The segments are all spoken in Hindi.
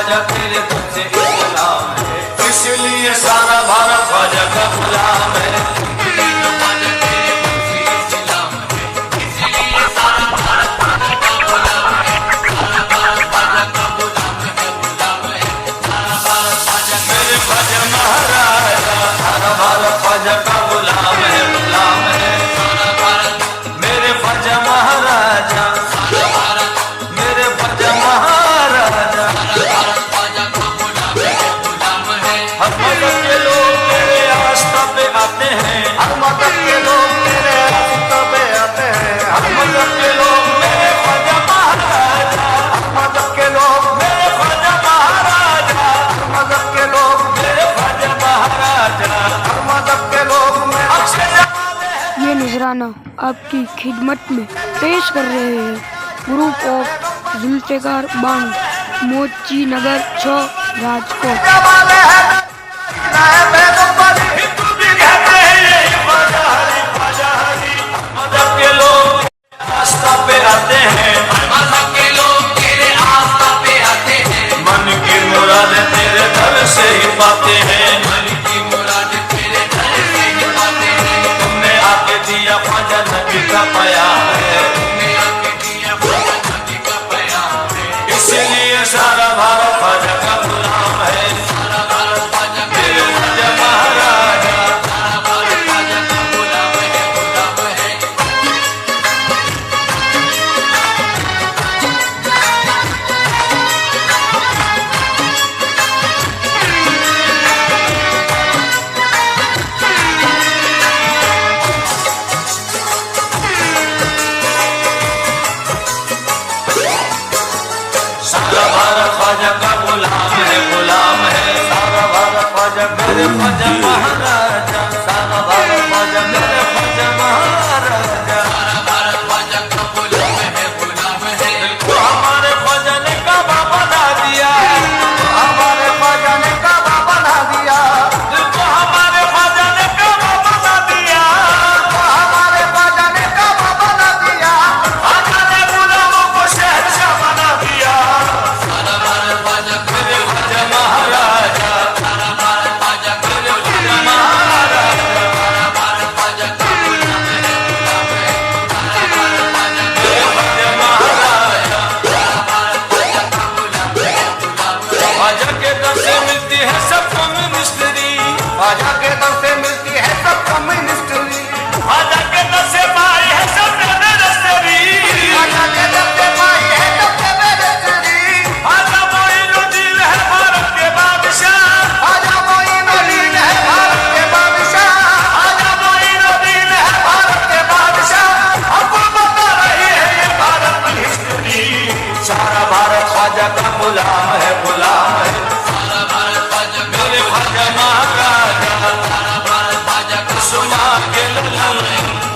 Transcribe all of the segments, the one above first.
ख्वाजा तेरे दर से इस्लाम है, इसलिए सारा भारत ख्वाजा का गुलाम है। मेरे ख्वाजा महाराजा सारा भारत ख्वाजा का गुलाम है, गुलाम है। मेरे ख्वाजा महाराजा मेरे ख्वाजा महाराजा हर मजहब के लोग तेरे आस्था पे आते हैं, हर मजहब के लोग तेरे आस्था पे आते हैं, हर मजहब के लोग मेरे ख्वाजा महाराजा, हर मजहब के लोग मेरे ख्वाजा महाराजा, हर मजहब के लोग मेरे ख्वाजा महाराजा, हर मजहब के लोग ये नजराना आपकी खिदमत में पेश कर रहे हैं ग्रुप ऑफ जुल्फिकार बानो, मोची नगर 6, राजकोट। मजहब के लोग आस्था पे आते हैं, मजहब के लोग तेरे आस्था पे आते हैं, मन की मुराद तेरे दर से ही पाते हैं, मन की मुराद तेरे दर से ही पाते हैं। तुमने आके दिया ख्वाजा नबी का प्यार है, तुमने आके दिया ख्वाजा नबी का प्यार है, इसलिए सारा भारत ख्वाजा का गुलाम है, सारा भारत ख्वाजा मेरे ख्वाजा महाराजा, सारा भारत ख्वाजा का गुलाम है, गुलाम है। सारा भारत ख्वाजा का गुलाम है, गुलाम है। सारा भारत ख्वाजा मेरे ख्वाजा महाराजा, सारा भारत ख्वाजा मेरे ख्वाजा महाराजा, सारा भारत ख्वाजा का गुलाम है, गुलाम है। दिल को हमारे ख्वाजा ने काबा बना दिया, हमारे ख्वाजा ने काबा बना दिया, दिल को हमारे ख्वाजा ने काबा बना दिया, हमारे ख्वाजा ने काबा बना दिया, ख्वाजा ने गुलामों को शहंशाह बना दिया। सारा भारत ख्वाजा मेरे ख्वाजा महाराजा, सारा भारत ख्वाजा मेरे ख्वाजा महाराजा, सारा भारत ख्वाजा का गुलाम है, गुलाम है। सारा भारत ख्वाजा मेरे ख्वाजा महाराजा, सारा भारत ख्वाजा का गुलाम है, गुलाम है। ख्वाजा के दर से मिलती है सबको मिनिस्ट्री, ख्वाजा के दर से मिलती है सबको मिनिस्ट्री, ख्वाजा के दर से पाई है सबने मिनिस्ट्री, ख्वाजा के दर से पाई है सबने मिनिस्ट्री। ख्वाजा मोइनुद्दीन है भारत के बादशाह, ख्वाजा मोइनुद्दीन है भारत के बादशाह, ख्वाजा मोइनुद्दीन है भारत के बादशाह। हमको बता रही है ये भारत की हिस्ट्री, सारा भारत ख्वाजा का गुलाम है, गुलाम है। सारा भारत ख्वाजा मेरे ख्वाजा महाराजा, सारा भारत ख्वाजा का सुमा के ललन,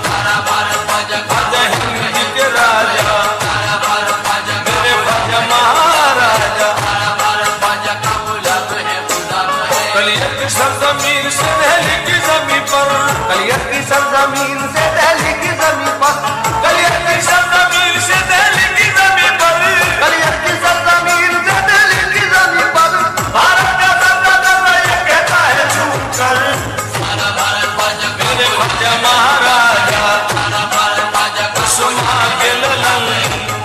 सारा भारत ख्वाजा ख्वाजा हिंद के राजा, सारा भारत ख्वाजा मेरे ख्वाजा महाराजा, सारा भारत ख्वाजा का गुलाम है, गुलाम है। कलियत की सरजमीन से दिल्ली की जमीन पर, कलियत की सरजमीन से दिल्ली की जमीन पर, कलियत की सरजमीन से दिल्ली की जमीन पर, कलियत की सरजमीन से दिल्ली की जमीन पर, भारत का सरदार ये कहता है झूठ कर। सारा भारत ख्वाजा मेरे ख्वाजा महाराजा, सारा भारत ख्वाजा का सुमा के ललन,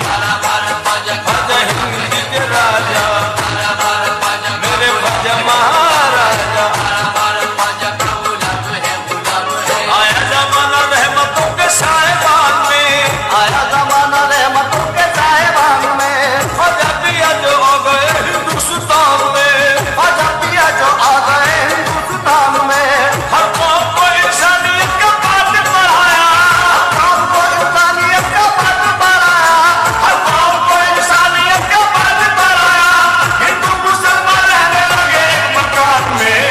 सारा भारत ख्वाजा ख्वाजा हिंद के राजा, सारा भारत ख्वाजा मेरे ख्वाजा महाराजा, सारा भारत ख्वाजा का गुलाम है, गुलाम है। आया जमाना रहमतों के साहिबान में, आया जमाना रहमतों के साहिबान में, ख्वाजा पिया जो आ गए हिंदुस्तान में, ख्वाजा पिया जो आ गए हिंदुस्तान में। हर कौम को इंसानियत का पाठ पढ़ाया, हर कौम को इंसानियत का पाठ पढ़ाया, हर कौम को इंसानियत का पाठ पढ़ाया। हिंदू मुसलमान रहने लगे एक मकान में।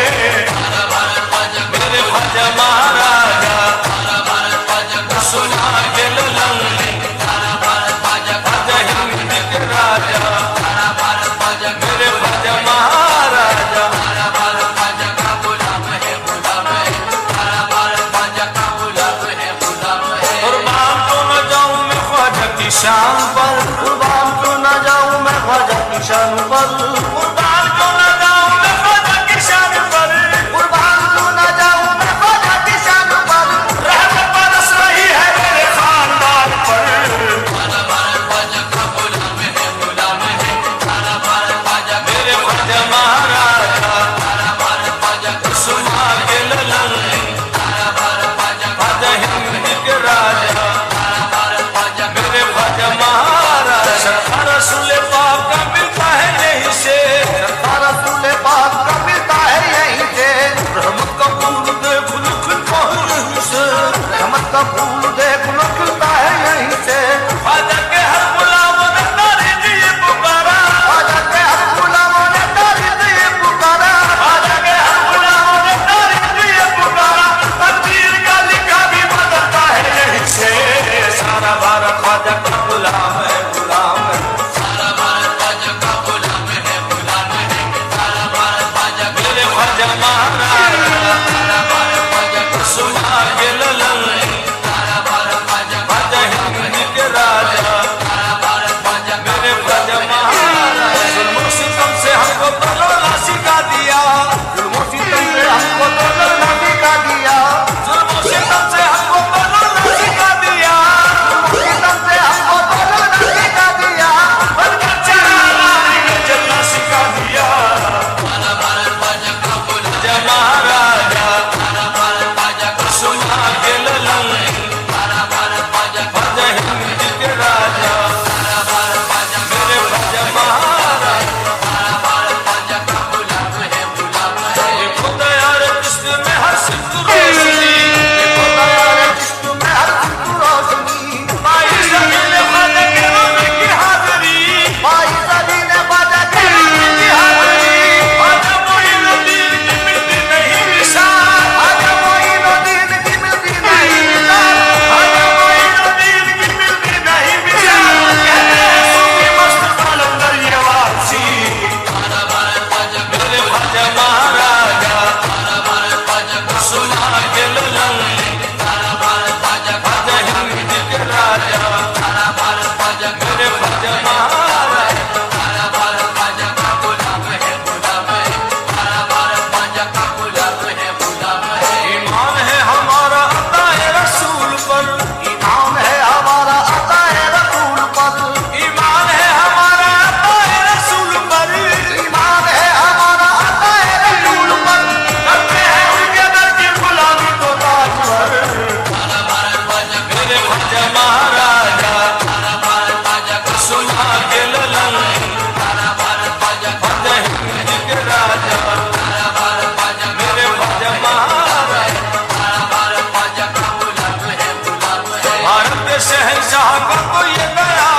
सारा भारत ख्वाजा मेरे ख्वाजा महाराजा, सारा भारत ख्वाजा का सुना के ललन, सारा भारत ख्वाजा ख्वाजा हिंद के राजा, सारा भारत ख्वाजा मेरे ख्वाजा महाराजा, सारा भारत ख्वाजा का गुलाम है, गुलाम है। सारा भारत ख्वाजा का गुलाम है, गुलाम है। कुर्बान तो न जाऊं मैं ख्वाजा की शान पर, कुर्बान तो न जाऊं मैं ख्वाजा की शान पर, कुर्बान किस्मत का फूल देख लो खिलता है यहीं से। ख्वाजा के हर गुलामों ने तारी दिए पुकारा, ख्वाजा के हर गुलामों ने तारी दिए पुकारा, ख्वाजा के हर गुलामों ने तारी दिए पुकारा। तकदीर का लिखा भी बदलता है यहीं से। सारा भारत ख्वाजा का गुलाम है, गुलाम है। सारा भारत ख्वाजा का गुलाम है, गुलाम है। सारा भारत ख्वाजा मेरे ख्वाजा महाराज, सारा भारत ख्वाजा सुना के ललन, सारा भारत ख्वाजा ख्वाजा हिंद के राजा, सारा भारत ख्वाजा मेरे ख्वाजा महाराज। जुल्मों सितम से हमको तो लड़ना सिखा दिया, जुल्मों सितम से हमको तो लड़ना सिखा दिया, जुल्मों सितम से हमको तो लड़ना सिखा दिया, जुल्मों सितम से हमको तो लड़ना सिखा दिया। बनकर चला रानी ने चलना सिखा दिया। सारा भारत ख्वाजा का ख्वाजा महाराजा, सारा भारत ख्वाजा का सुना के ललन, सारा भारत ख्वाजा ख्वाजा हिंद के राजा, सारा भारत ख्वाजा मेरे ख्वाजा महाराज, सारा भारत ख्वाजा का गुलाम है, गुलाम है। देखो दयार जिस्म में हर सिद्ध रोशनी, देखो दयार जिस्म में हर सिद्ध रोशनी। पाई ज़मीन ख्वाजा के रोज़े की हाज़िरी, पाई ज़मीन ख्वाजा के रोज़े की हाज़िरी। ख्वाजा मोइनुद्दीन की मिलती नहीं मिसाल, ख्वाजा मोइनुद्दीन की मिलती नहीं मिसाल, ख्वाजा मोइनुद्दीन की मिलती नहीं मिसाल। कहते हैं सूफी मस्त कलंदर ये वासी। सारा भारत ख्वाजा मेरे ख्वाजा महाराजा, सारा भारत ख्वाजा को सुना के ललन, सारा भारत ख्वाजा ख्वाजा हिंद के राजा, सारा भारत ख्वाजा मेरे ख्वाजा महाराज, सारा भारत ख्वाजा का गुलाम है, गुलाम है। सारा भारत ख्वाजा का गुलाम है, गुलाम है। ईमान है हमारा अताए रसूल पर, ईमान है हमारा अताए रसूल पर, ईमान है हमारा अताए रसूल पर, ईमान है हमारा अताए रसूल पर। करते हैं उनके दर की गुलामी तो ताज पर। सारा भारत ख्वाजा मेरे ख्वाजा महाराजा, सारा भारत ख्वाजा को सुना के ललन, सारा भारत ख्वाजा ख्वाजा हिंद के राजा, सारा भारत ख्वाजा मेरे ख्वाजा महाराज, सारा भारत ख्वाजा का गुलाम है, गुलाम है। भारत के शहंशाह का कोई ये दया